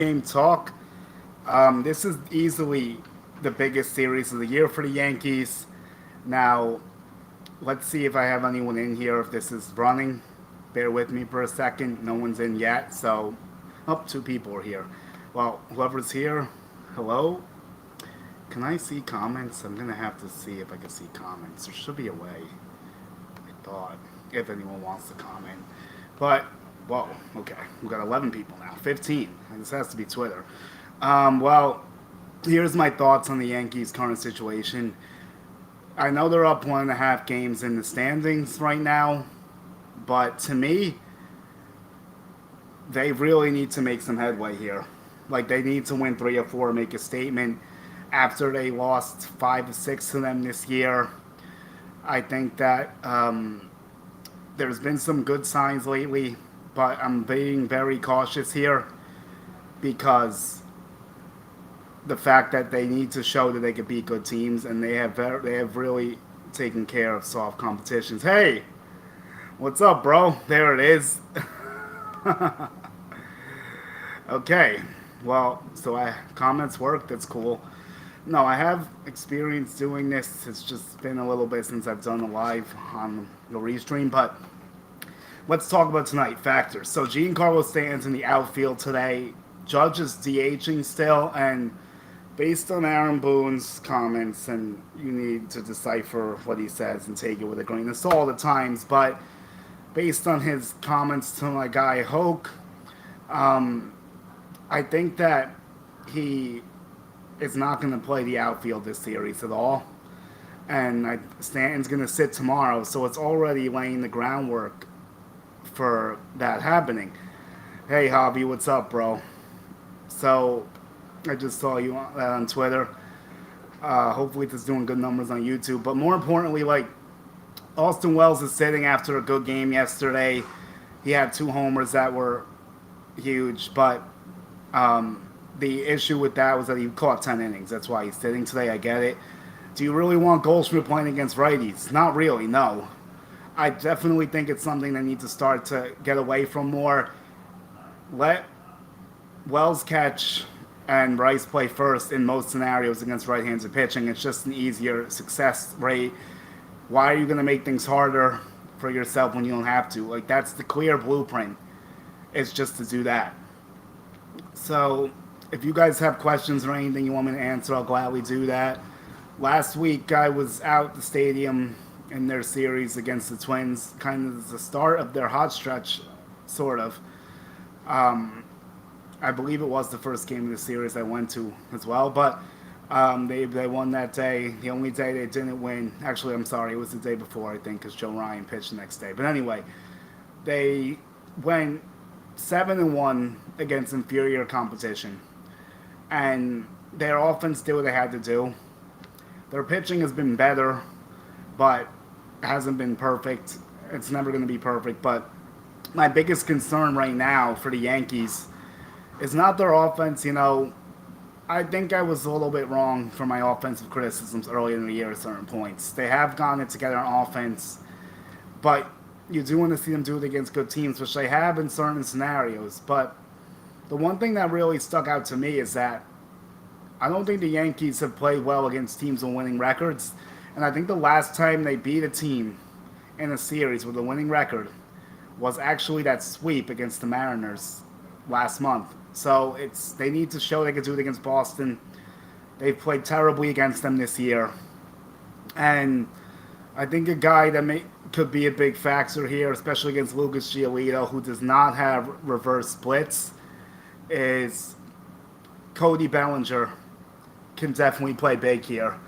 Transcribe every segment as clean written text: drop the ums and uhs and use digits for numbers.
Game talk. This is easily the biggest series of the year for the Yankees. Now, let's see if I have anyone in here. If this is running, bear with me for a second. No one's in yet, so two people are here. Well, whoever's here, hello. Can I see comments? I'm gonna have to see if I can see comments. There should be a way. I thought if anyone wants to comment, but whoa, okay, we've got 11 people now, 15. This has to be Twitter. Well, here's my thoughts on the Yankees' current situation. I know they're up 1.5 games in the standings right now, but to me, they really need to make some headway here. Like, they need to win 3 or 4, make a statement. After they lost 5 or 6 to them this year, I think that there's been some good signs lately, but I'm being very cautious here because the fact that they need to show that they can beat good teams, and they have really taken care of soft competitions. Hey, what's up, bro? There it is. Okay, well, so comments work. That's cool. No, I have experience doing this. It's just been a little bit since I've done a live on the restream, but let's talk about tonight. Factors. So Giancarlo Stanton's in the outfield today. Judge is DHing still, and based on Aaron Boone's comments, and you need to decipher what he says and take it with a grain of salt at times, but based on his comments to my guy Hoke, I think that he is not going to play the outfield this series at all. And Stanton's going to sit tomorrow, so it's already laying the groundwork for that happening. Hey, Javi, what's up, bro? So, I just saw you on Twitter. Hopefully, it's doing good numbers on YouTube. But more importantly, like, Austin Wells is sitting after a good game yesterday. He had 2 homers that were huge, but the issue with that was that he caught 10 innings. That's why he's sitting today. I get it. Do you really want Goldschmidt playing against righties? Not really, no. I definitely think it's something they need to start to get away from more. Let Wells catch and Rice play first in most scenarios against right-handed pitching. It's just an easier success rate. Why are you going to make things harder for yourself when you don't have to? Like, that's the clear blueprint. It's just to do that. So, if you guys have questions or anything you want me to answer, I'll gladly do that. Last week, I was out the stadium in their series against the Twins, kind of the start of their hot stretch, sort of. I believe it was the first game of the series I went to as well, but they won that day. The only day they didn't win, actually, I'm sorry, it was the day before, I think, because Joe Ryan pitched the next day. But anyway, they went 7-1 against inferior competition. And their offense did what they had to do. Their pitching has been better, but hasn't been perfect. It's never going to be perfect. But my biggest concern right now for the Yankees is not their offense. You know, I think I was a little bit wrong for my offensive criticisms earlier in the year at certain points. They have gotten it together on offense, but you do want to see them do it against good teams, which they have in certain scenarios. But the one thing that really stuck out to me is that I don't think the Yankees have played well against teams with winning records. And I think the last time they beat a team in a series with a winning record was actually that sweep against the Mariners last month. So they need to show they can do it against Boston. They've played terribly against them this year. And I think a guy that could be a big factor here, especially against Lucas Giolito, who does not have reverse splits, is Cody Bellinger. Can definitely play big here.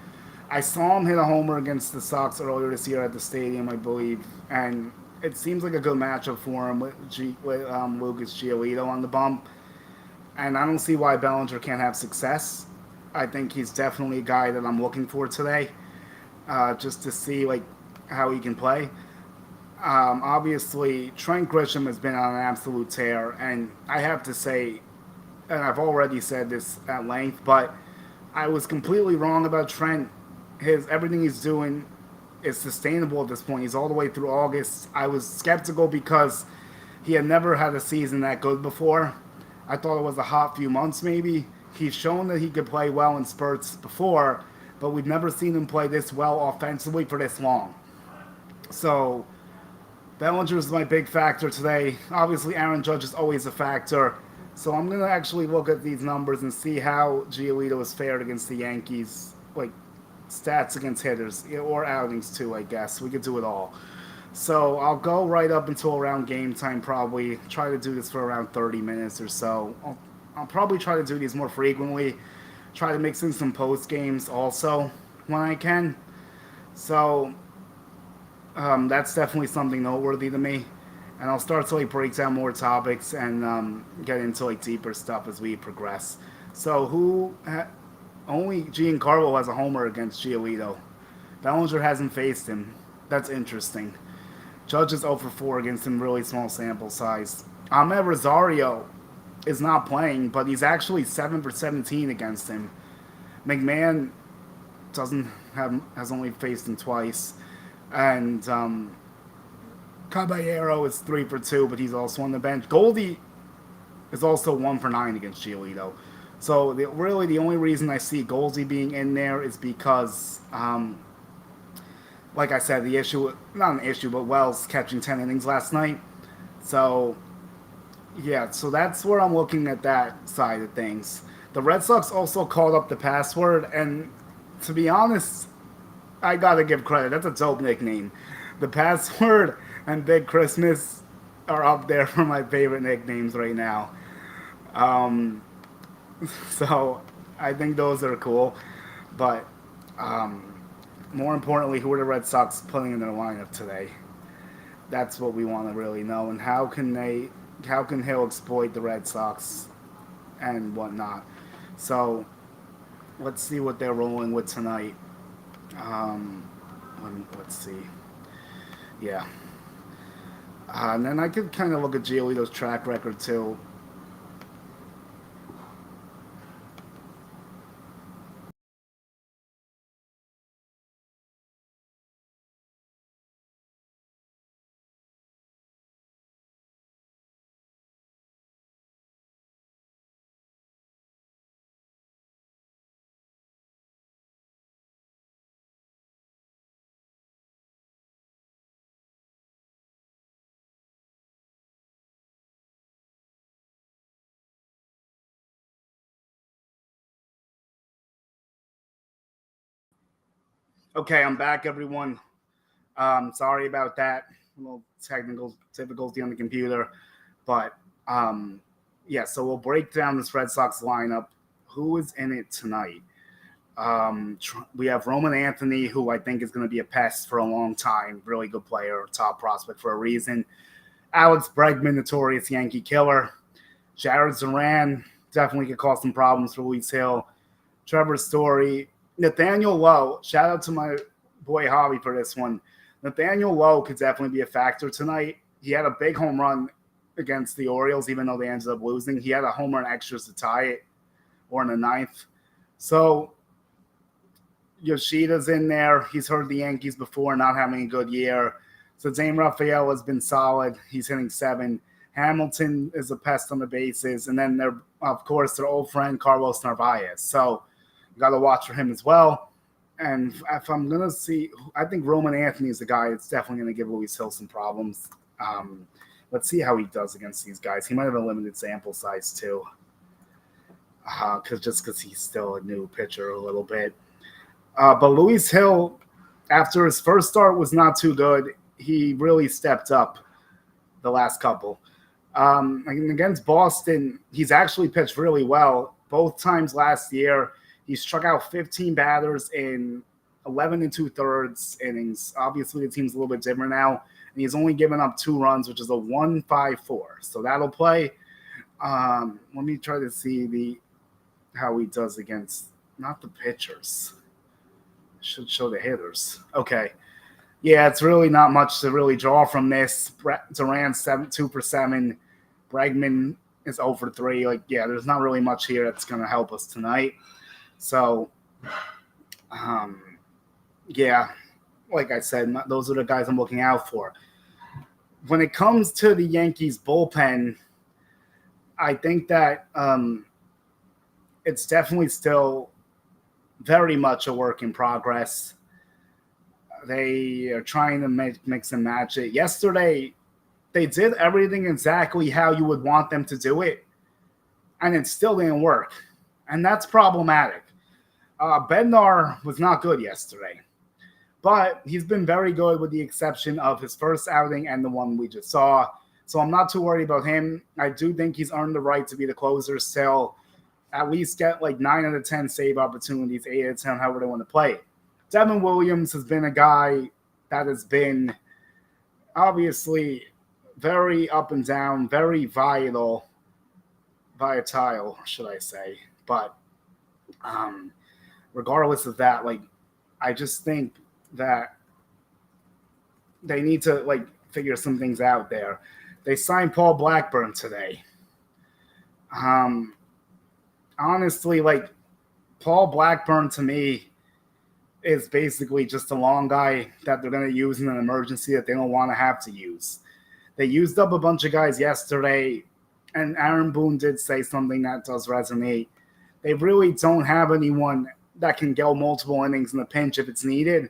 I saw him hit a homer against the Sox earlier this year at the stadium, I believe, and it seems like a good matchup for him with Lucas Giolito on the bump. And I don't see why Bellinger can't have success. I think he's definitely a guy that I'm looking for today, just to see like how he can play. Obviously, Trent Grisham has been on an absolute tear, and I have to say, and I've already said this at length, but I was completely wrong about Trent. Everything he's doing is sustainable at this point. He's all the way through August. I was skeptical because he had never had a season that good before. I thought it was a hot few months maybe. He's shown that he could play well in spurts before, but we've never seen him play this well offensively for this long. So Bellinger is my big factor today. Obviously, Aaron Judge is always a factor. So I'm going to actually look at these numbers and see how Giolito has fared against the Yankees, like stats against hitters or outings too, I guess. We could do it all. So I'll go right up until around game time probably. Try to do this for around 30 minutes or so. I'll probably try to do these more frequently. Try to mix in some post games also when I can. So that's definitely something noteworthy to me. And I'll start to like break down more topics and get into like deeper stuff as we progress. So only Giancarlo has a homer against Giolito. Bellinger hasn't faced him. That's interesting. Judge is 0 for 4 against him, really small sample size. Ahmed Rosario is not playing, but he's actually 7 for 17 against him. McMahon has only faced him twice. And Caballero is 3 for 2, but he's also on the bench. Goldie is also 1 for 9 against Giolito. So really the only reason I see Goldie being in there is because, like I said, the issue, not an issue, but Wells catching 10 innings last night. So, yeah, so that's where I'm looking at that side of things. The Red Sox also called up the password, and to be honest, I gotta give credit. That's a dope nickname. The password and Big Christmas are up there for my favorite nicknames right now. So I think those are cool. But more importantly, who are the Red Sox putting in their lineup today? That's what we want to really know. And how can Hill exploit the Red Sox and whatnot? So let's see what they're rolling with tonight. Let's see. Yeah. And then I could kind of look at Giolito's track record too. Okay, I'm back, everyone. Sorry about that. A little technical difficulty on the computer. But yeah, so we'll break down this Red Sox lineup. Who is in it tonight? We have Roman Anthony, who I think is going to be a pest for a long time. Really good player, top prospect for a reason. Alex Bregman, notorious Yankee killer. Jared Duran definitely could cause some problems for Luis Hill. Trevor Story. Nathaniel Lowe. Shout out to my boy Javi for this one. Nathaniel Lowe could definitely be a factor tonight. He had a big home run against the Orioles, even though they ended up losing. He had a home run extras to tie it, or in the ninth. So Yoshida's in there. He's heard the Yankees before, not having a good year. So Zane Raphael has been solid. He's hitting 7. Hamilton is a pest on the bases. And then, of course, their old friend Carlos Narvaez. So you got to watch for him as well. And if I'm going to see, I think Roman Anthony is the guy that's definitely going to give Luis Hill some problems. Let's see how he does against these guys. He might have a limited sample size too, because he's still a new pitcher a little bit. But Luis Hill, after his first start was not too good, he really stepped up the last couple. Against Boston, he's actually pitched really well. Both times last year, he struck out 15 batters in 11 2/3 innings. Obviously, the team's a little bit different now, and he's only given up 2 runs, which is a 1.54. So that'll play. Let me try to see how he does against not the pitchers. Should show the hitters. Okay. Yeah, it's really not much to really draw from this. Duran 2 for 7. Bregman is 0 for 3. There's not really much here that's going to help us tonight. So, like I said, those are the guys I'm looking out for. When it comes to the Yankees bullpen, I think that it's definitely still very much a work in progress. They are trying to mix and match it. Yesterday, they did everything exactly how you would want them to do it, and it still didn't work. And that's problematic. Bednar was not good yesterday, but he's been very good with the exception of his first outing and the one we just saw. So I'm not too worried about him. I do think he's earned the right to be the closer still. At least get like 9 out of 10 save opportunities, 8 out of 10, however they want to play it. Devin Williams has been a guy that has been obviously very up and down, very volatile, should I say. But regardless of that, like, I just think that they need to like figure some things out there. They signed Paul Blackburn today. Honestly, like, Paul Blackburn to me is basically just a long guy that they're going to use in an emergency that they don't want to have to use. They used up a bunch of guys yesterday, and Aaron Boone did say something that does resonate. They really don't have anyone that can go multiple innings in a pinch if it's needed.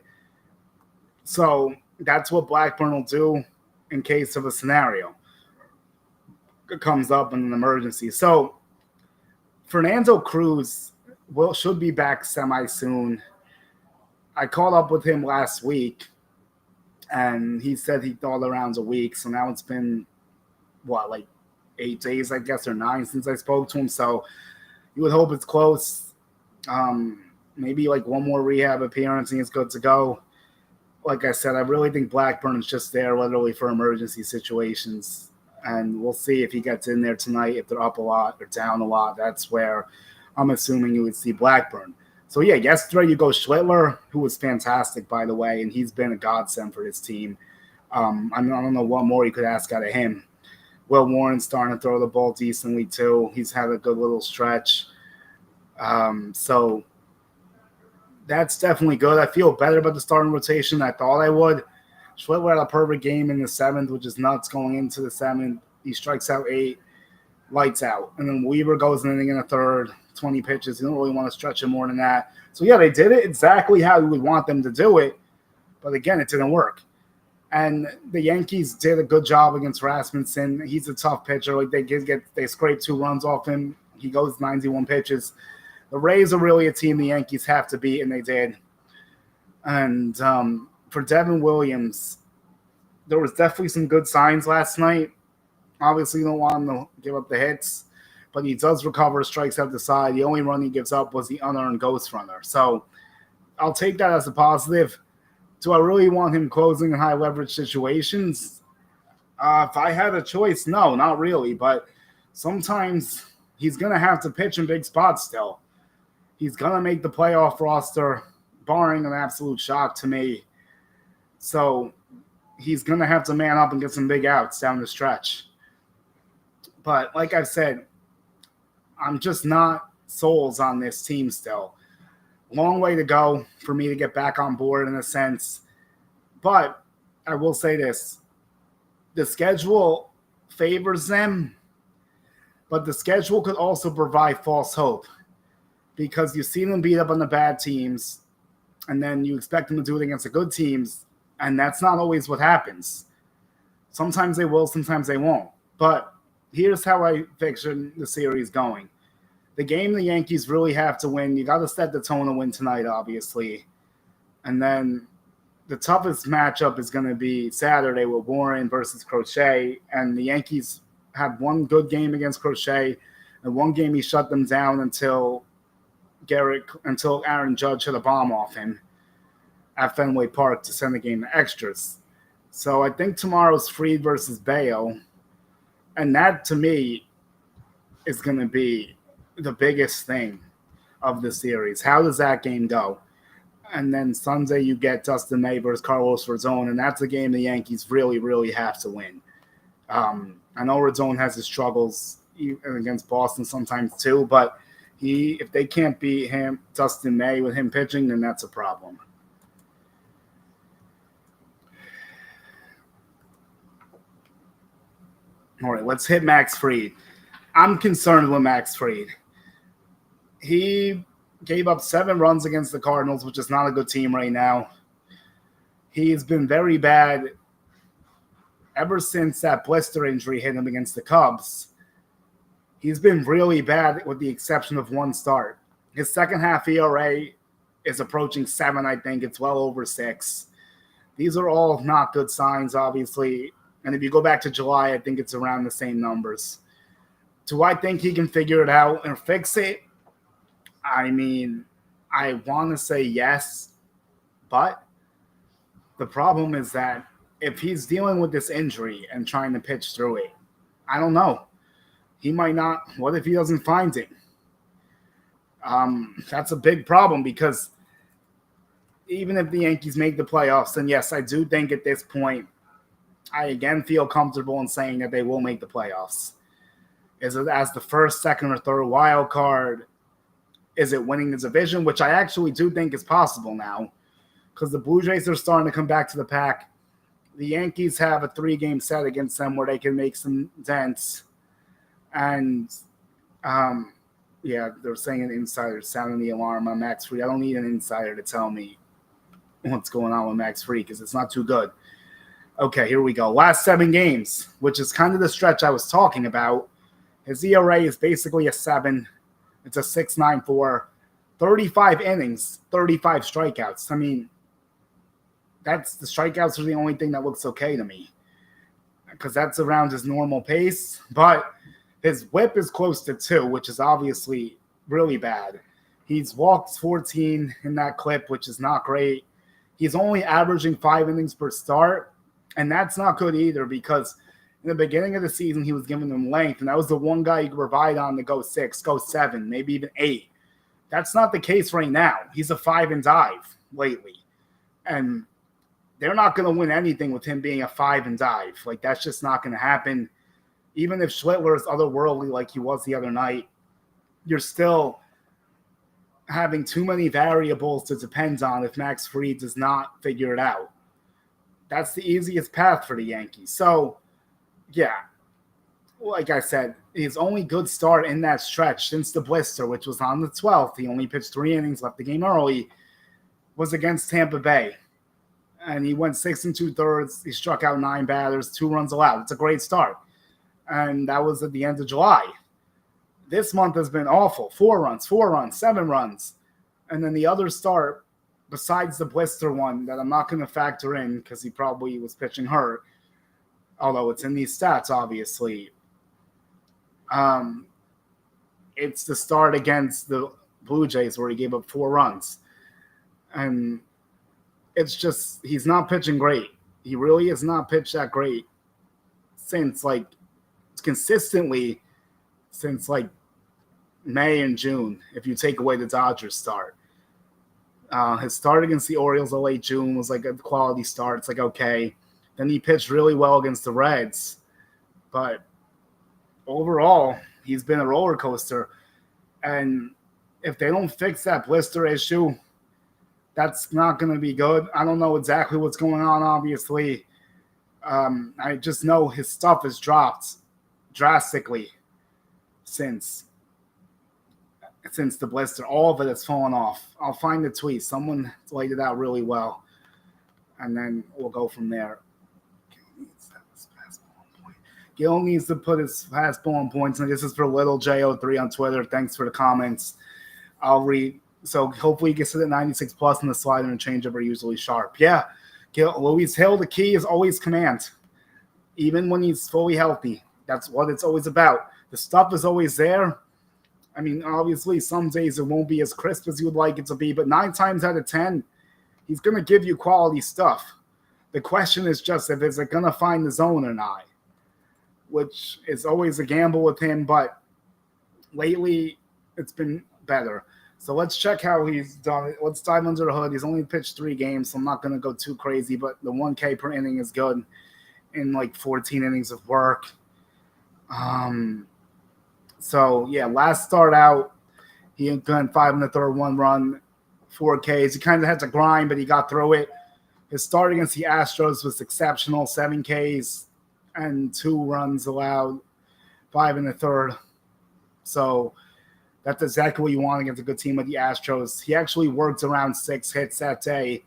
So that's what Blackburn will do in case of a scenario that comes up in an emergency. So Fernando Cruz should be back semi-soon. I caught up with him last week, and he said he thought around a week. So now it's been, like 8 days, I guess, or 9 since I spoke to him. So you would hope it's close. Maybe like one more rehab appearance and he's good to go. Like I said, I really think Blackburn is just there literally for emergency situations. And we'll see if he gets in there tonight. If they're up a lot or down a lot, that's where I'm assuming you would see Blackburn. So, yeah, yesterday you go Schlittler, who was fantastic, by the way, and he's been a godsend for his team. I don't know what more you could ask out of him. Will Warren's starting to throw the ball decently, too. He's had a good little stretch. So that's definitely good. I feel better about the starting rotation than I thought I would. Schlittler had a perfect game in the 7th, which is nuts going into the 7th. He strikes out 8, lights out. And then Weaver goes an inning in the 3rd, 20 pitches. You don't really want to stretch him more than that. So, yeah, they did it exactly how you would want them to do it. But, again, it didn't work. And the Yankees did a good job against Rasmussen. He's a tough pitcher. Like they scraped 2 runs off him. He goes 91 pitches. The Rays are really a team the Yankees have to beat, and they did. And for Devin Williams, there was definitely some good signs last night. Obviously, you don't want him to give up the hits, but he does recover, strikes out the side. The only run he gives up was the unearned ghost runner. So I'll take that as a positive. Do I really want him closing in high leverage situations? If I had a choice, no, not really. But sometimes he's going to have to pitch in big spots still. He's going to make the playoff roster, barring an absolute shock to me. So he's going to have to man up and get some big outs down the stretch. But like I've said, I'm just not souls on this team still. Long way to go for me to get back on board in a sense. But I will say this. The schedule favors them, but the schedule could also provide false hope because you see them beat up on the bad teams, and then you expect them to do it against the good teams, and that's not always what happens. Sometimes they will, sometimes they won't. But here's how I picture the series going. The game the Yankees really have to win, you got to set the tone to win tonight, obviously. And then the toughest matchup is going to be Saturday with Warren versus Crochet. And the Yankees had one good game against Crochet, and one game he shut them down until Aaron Judge hit a bomb off him at Fenway Park to send the game to extras. So I think tomorrow's Fried versus Bayo. And that, to me, is going to be the biggest thing of the series. How does that game go? And then Sunday you get Dustin May versus Carlos Rodon, and that's a game the Yankees really, really have to win. I know Rodon has his struggles against Boston sometimes too, but if they can't beat Dustin May with him pitching, then that's a problem. All right, let's hit Max Fried. I'm concerned with Max Fried. He gave up 7 runs against the Cardinals, which is not a good team right now. He's been very bad ever since that blister injury hit him against the Cubs. He's been really bad with the exception of one start. His second half ERA is approaching 7, I think. It's well over 6. These are all not good signs, obviously. And if you go back to July, I think it's around the same numbers. Do I think he can figure it out and fix it? I mean, I want to say yes, but the problem is that if he's dealing with this injury and trying to pitch through it, I don't know. He might not. What if he doesn't find it? That's a big problem because even if the Yankees make the playoffs, and yes, I do think at this point, I again feel comfortable in saying that they will make the playoffs. Is it as the first, second, or third wild card? Is it winning the division, which I actually do think is possible now because the Blue Jays are starting to come back to the pack. The Yankees have a 3-game set against them where they can make some dents. And, they're saying an insider sounding the alarm on Max Fried. I don't need an insider to tell me what's going on with Max Fried because it's not too good. Okay, here we go. Last 7 games, which is kind of the stretch I was talking about. His ERA is basically a 7. It's a 6.94, 35 innings, 35 strikeouts. I mean, that's the strikeouts are the only thing that looks okay to me because that's around his normal pace. But his whip is close to 2, which is obviously really bad. He's walked 14 in that clip, which is not great. He's only averaging 5 innings per start, and that's not good either because in the beginning of the season, he was giving them length, and that was the one guy you could provide on to go 6, go 7, maybe even 8. That's not the case right now. He's a 5 and dive lately. And they're not going to win anything with him being a 5 and dive. Like, that's just not going to happen. Even if Schlittler is otherworldly like he was the other night, you're still having too many variables to depend on if Max Fried does not figure it out. That's the easiest path for the Yankees. So, yeah, like I said, his only good start in that stretch since the blister, which was on the 12th, he only pitched 3 innings, left the game early, was against Tampa Bay. And he went 6 2/3. He struck out 9 batters, 2 runs allowed. It's a great start. And that was at the end of July. This month has been awful. 4 runs, 7 runs. And then the other start, besides the blister one that I'm not going to factor in because he probably was pitching hurt, although it's in these stats, obviously. It's the start against the Blue Jays where he gave up 4 runs. And it's just, he's not pitching great. He really has not pitched that great since, consistently since, May and June, if you take away the Dodgers start. His start against the Orioles in late June was, a quality start. It's okay. Then he pitched really well against the Reds. But overall, he's been a roller coaster. And if they don't fix that blister issue, that's not going to be good. I don't know exactly what's going on, obviously. I just know his stuff has dropped drastically since the blister. All of it has fallen off. I'll find the tweet. Someone laid it out really well. And then we'll go from there. Gil needs to put his fastball on points. And this is for Little J03 on Twitter. Thanks for the comments. I'll read. So hopefully he gets it at 96 plus, and the slider and changeover are usually sharp. Yeah, Luis Hill, the key is always command, even when he's fully healthy. That's what it's always about. The stuff is always there. I mean, obviously, some days it won't be as crisp as you would like it to be, but 9 times out of 10, he's going to give you quality stuff. The question is just if it's going to find the zone or not, which is always a gamble with him, but lately it's been better. So let's check how he's done. Let's dive under the hood. He's only pitched 3 games, so I'm not going to go too crazy, but the 1K per inning is good in 14 innings of work. So, yeah, last start out, he went 5 1/3, 1 run, 4 Ks. He kind of had to grind, but he got through it. His start against the Astros was exceptional, 7 Ks and 2 runs allowed, 5 1/3. So that's exactly what you want against a good team like the Astros. He actually worked around 6 hits that day.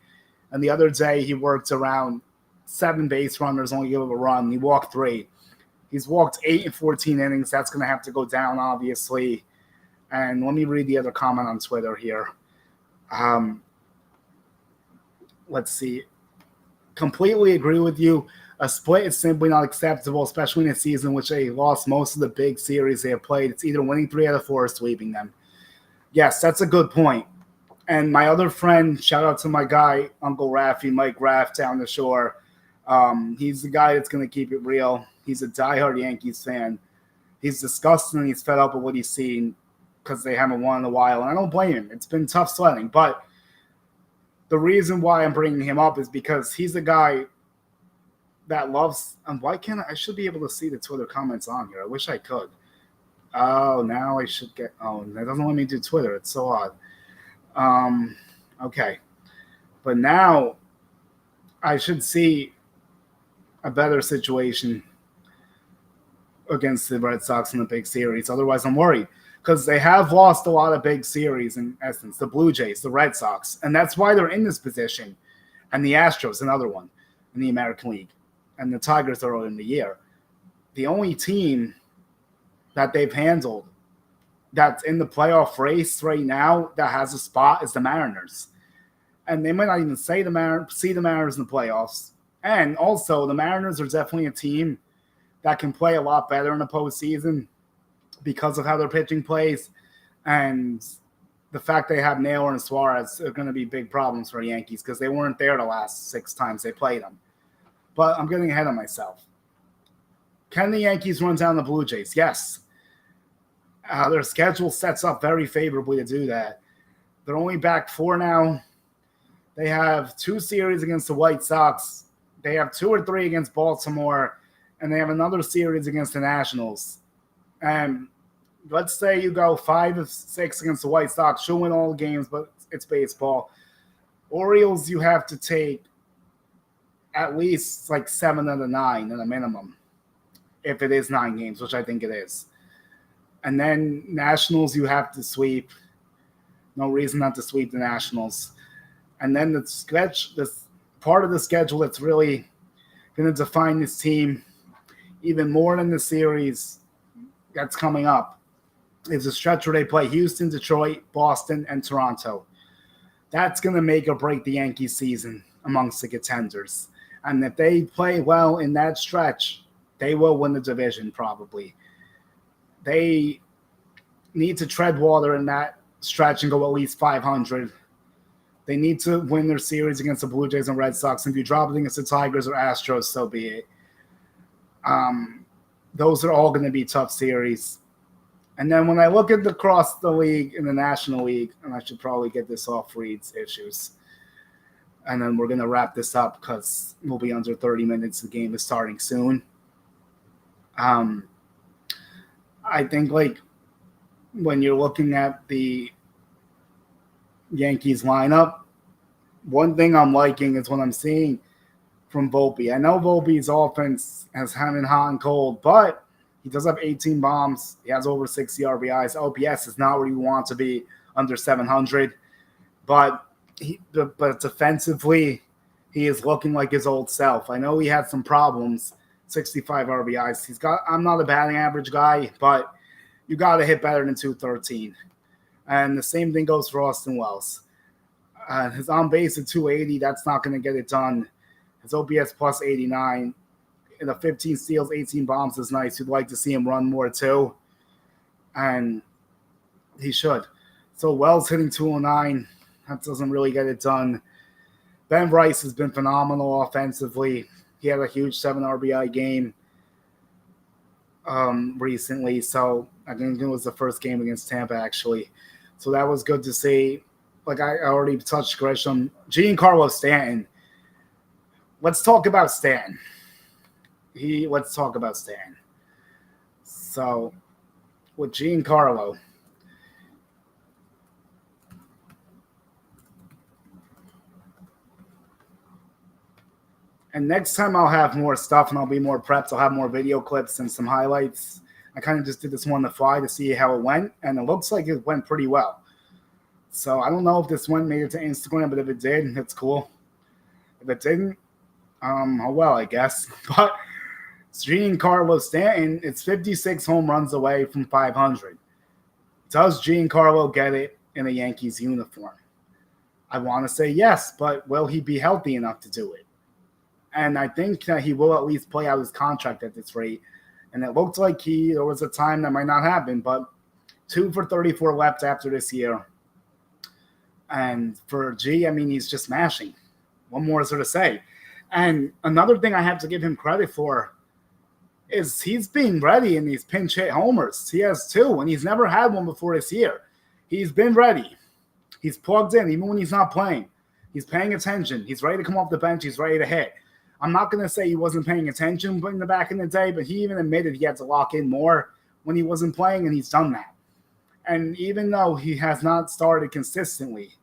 And the other day, he worked around 7 base runners, only gave up a run. He walked 3. He's walked 8 in 14 innings. That's going to have to go down, obviously. And let me read the other comment on Twitter here. Let's see. Completely agree with you. A split is simply not acceptable, especially in a season in which they lost most of the big series they have played. It's either winning 3 out of 4 or sweeping them. Yes, that's a good point. And my other friend, shout out to my guy, Uncle Raffy, Mike Raff down the shore. He's the guy that's going to keep it real. He's a diehard Yankees fan. He's disgusted and he's fed up with what he's seen because they haven't won in a while. And I don't blame him. It's been tough sledding. But the reason why I'm bringing him up is because he's a guy that loves – and why can't I should be able to see the Twitter comments on here. I wish I could. Oh, now I should get – oh, that doesn't let me do Twitter. It's so odd. Okay. But now I should see a better situation against the Red Sox in the big series. Otherwise, I'm worried because they have lost a lot of big series in essence. The Blue Jays, the Red Sox, and that's why they're in this position. And the Astros, another one in the American League. And the Tigers are early in the year. The only team that they've handled that's in the playoff race right now that has a spot is the Mariners. And they might not even see the Mariners in the playoffs. And also, the Mariners are definitely a team that can play a lot better in the postseason because of how their pitching plays. And the fact they have Naylor and Suarez are going to be big problems for the Yankees because they weren't there the last 6 times they played them. But I'm getting ahead of myself. Can the Yankees run down the Blue Jays? Yes. Their schedule sets up very favorably to do that. They're only back 4 now. They have 2 series against the White Sox. They have 2 or 3 against Baltimore. And they have another series against the Nationals. And let's say you go 5 of 6 against the White Sox. You'll win all the games, but it's baseball. Orioles, you have to take at least like 7 out of 9 at a minimum, if it is 9 games, which I think it is. And then Nationals, you have to sweep. No reason not to sweep the Nationals. And then this part of the schedule that's really going to define this team even more than the series that's coming up is a stretch where they play Houston, Detroit, Boston, and Toronto. That's going to make or break the Yankees season amongst the contenders. And if they play well in that stretch, they will win the division probably. They need to tread water in that stretch and go at least 500. They need to win their series against the Blue Jays and Red Sox. And if you drop it against the Tigers or Astros, so be it. Those are all going to be tough series. And then when I look at across the league in the National League, and I should probably get this off Reed's issues, and then we're going to wrap this up because we'll be under 30 minutes. The game is starting soon. I think like when you're looking at the Yankees lineup, one thing I'm liking is what I'm seeing from Volpe. I know Volpe's offense has been hot and cold, but he does have 18 bombs. He has over 60 RBIs. OPS is not where you want to be, under 700. But defensively, he is looking like his old self. I know he had some problems, 65 RBIs. I'm not a batting average guy, but you got to hit better than 213. And the same thing goes for Austin Wells. His on base at 280, that's not going to get it done. His OPS plus 89. In the 15 steals, 18 bombs is nice. You'd like to see him run more too. And he should. So Wells hitting 209. That doesn't really get it done. Ben Rice has been phenomenal offensively. He had a huge 7 RBI game recently. So I think it was the first game against Tampa, actually. So that was good to see. Like I already touched Grisham. Giancarlo Stanton. Let's talk about Stanton. Let's talk about Stanton. So with Giancarlo, and next time I'll have more stuff and I'll be more prepped. I'll have more video clips and some highlights. I kind of just did this one on the fly to see how it went, and it looks like it went pretty well. So I don't know if this one made it to Instagram, but if it did, it's cool. If it didn't, oh well, I guess. But Giancarlo Stanton, it's 56 home runs away from 500. Does Giancarlo get it in a Yankees uniform? I want to say yes, but will he be healthy enough to do it? And I think that he will at least play out his contract at this rate. And it looked like there was a time that might not happen, but 2 for 34 left after this year. And for G, I mean, he's just smashing. What more is there to say? And another thing I have to give him credit for is he's being ready in these pinch hit homers. He has 2, and he's never had one before this year. He's been ready. He's plugged in, even when he's not playing. He's paying attention. He's ready to come off the bench. He's ready to hit. I'm not going to say he wasn't paying attention in the back in the day, but he even admitted he had to lock in more when he wasn't playing, and he's done that. And even though he has not started consistently,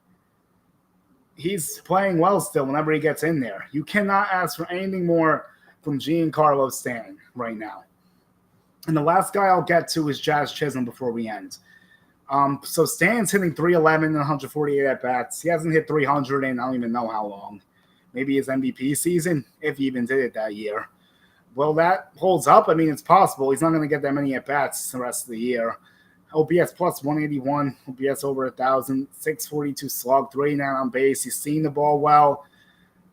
he's playing well still whenever he gets in there. You cannot ask for anything more from Giancarlo Stanton right now. And the last guy I'll get to is Jazz Chisholm before we end. So Stanton's hitting 311 and 148 at-bats. He hasn't hit 300 in I don't even know how long. Maybe his MVP season, if he even did it that year. Well, that holds up. I mean, it's possible. He's not going to get that many at-bats the rest of the year. OPS plus 181, OPS over 1,000, 642 slug, 389 on base. He's seen the ball well.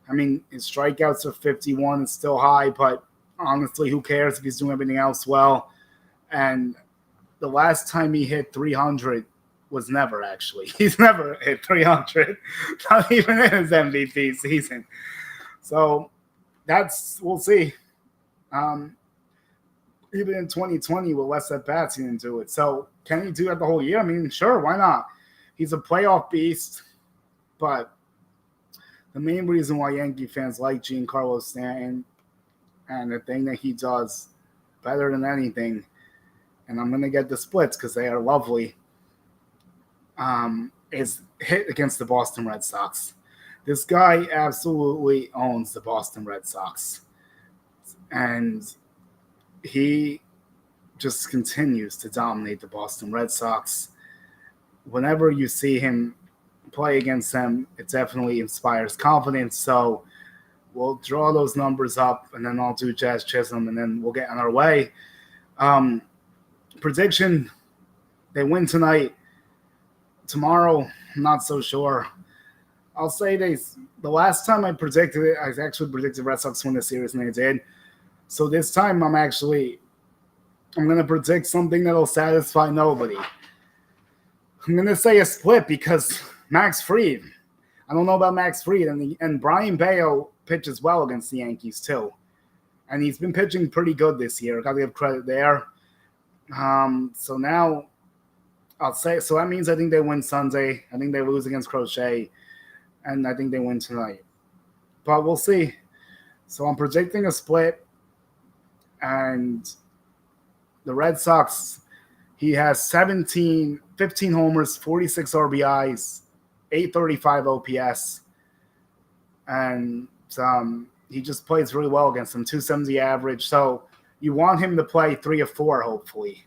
I mean, his strikeouts are 51. It's still high, but honestly, who cares if he's doing everything else well? And the last time he hit 300 was never, actually. He's never hit 300, not even in his MVP season. So we'll see. Even in 2020 with less at-bats, he didn't do it. So can he do that the whole year? I mean, sure, why not? He's a playoff beast, but the main reason why Yankee fans like Giancarlo Stanton and the thing that he does better than anything, and I'm going to get the splits because they are lovely, is hit against the Boston Red Sox. This guy absolutely owns the Boston Red Sox. And he just continues to dominate the Boston Red Sox. Whenever you see him play against them, it definitely inspires confidence. So we'll draw those numbers up, and then I'll do Jazz Chisholm, and then we'll get on our way. Prediction, they win tonight. Tomorrow, I'm not so sure. I'll say the last time I predicted it, I actually predicted Red Sox win the series, and they did. So this time I'm going to predict something that'll satisfy nobody. I'm going to say a split because Max Fried. I don't know about Max Fried. And Brian Bayo pitches well against the Yankees too. And he's been pitching pretty good this year. Got to give credit there. So now I'll say, so that means I think they win Sunday. I think they lose against Crochet. And I think they win tonight. But we'll see. So I'm predicting a split. And the Red Sox, he has 15 homers, 46 RBIs, 835 OPS. And he just plays really well against them, 270 average. So you want him to play 3 or 4, hopefully.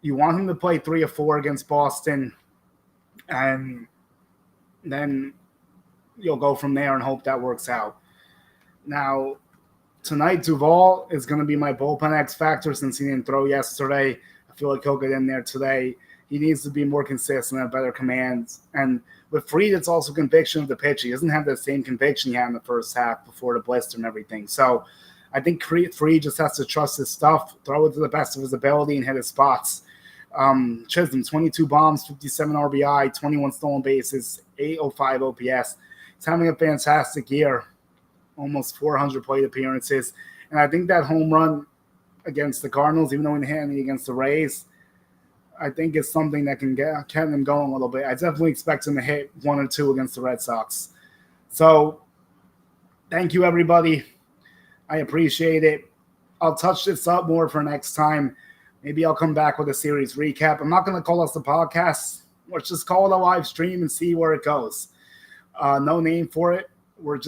You want him to play 3 or 4 against Boston. And then you'll go from there and hope that works out. Now, tonight, Duvall is going to be my bullpen X factor since he didn't throw yesterday. I feel like he'll get in there today. He needs to be more consistent, have better commands. And with Fried, it's also conviction of the pitch. He doesn't have that same conviction he had in the first half before the blister and everything. So I think Fried just has to trust his stuff, throw it to the best of his ability, and hit his spots. Chisholm, 22 bombs, 57 RBI, 21 stolen bases, 805 OPS. He's having a fantastic year. Almost 400 plate appearances. And I think that home run against the Cardinals, even though he hit me against the Rays, I think it's something that can get them going a little bit. I definitely expect him to hit 1 or 2 against the Red Sox. So thank you, everybody. I appreciate it. I'll touch this up more for next time. Maybe I'll come back with a series recap. I'm not going to call us the podcast. Let's just call it a live stream and see where it goes. No name for it. We're just